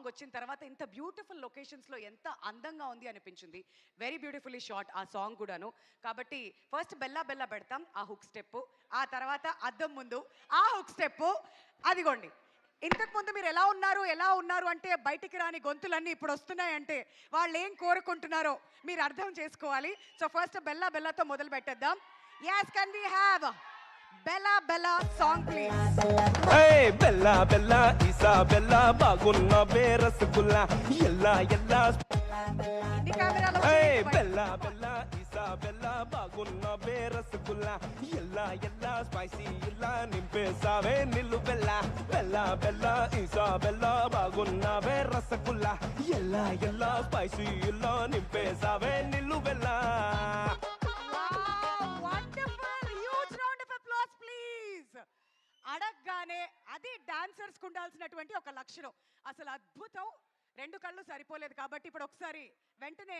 Song వచ్చిన తర్వాత ఇంత బ్యూటిఫుల్ లొకేషన్స్లో ఎంత అందంగా ఉంది అనిపించింది. వెరీ బ్యూటిఫుల్లీ షాట్ ఆ సాంగ్ కూడాను. కాబట్టి ఫస్ట్ బెల్లా బెల్లా పెడతాం ఆ హుక్ స్టెప్, ఆ తర్వాత అద్దం ముందు ఆ హుక్ స్టెప్. అదిగోండి, ఇంతకు ముందు మీరు ఎలా ఉన్నారు అంటే బయటికి రాని గొంతులన్నీ ఇప్పుడు వస్తున్నాయంటే వాళ్ళు ఏం కోరుకుంటున్నారో మీరు అర్థం చేసుకోవాలి. సో ఫస్ట్ బెల్లా బెల్లాతో మొదలు పెట్టేద్దాం. yes can we have Bella Bella song please. Hey Bella Bella Isabella bagunna be rasgulla yella yella. ఇన్ని కెమెరాలో Hey Bella Bella Isabella bagunna be rasgulla yella yella spicy yella nimpe save nillu bella. Bella Bella Isabella bagunna be rasgulla yella yella spicy yella nimpe save nillu bella. అడగగానే అది dancers కు ఉండాల్సినటువంటి ఒక లక్షణం. అసలు అద్భుతం. రెండు కళ్ళు సరిపోలేదు కాబట్టి ఇప్పుడు ఒకసారి వెంటనే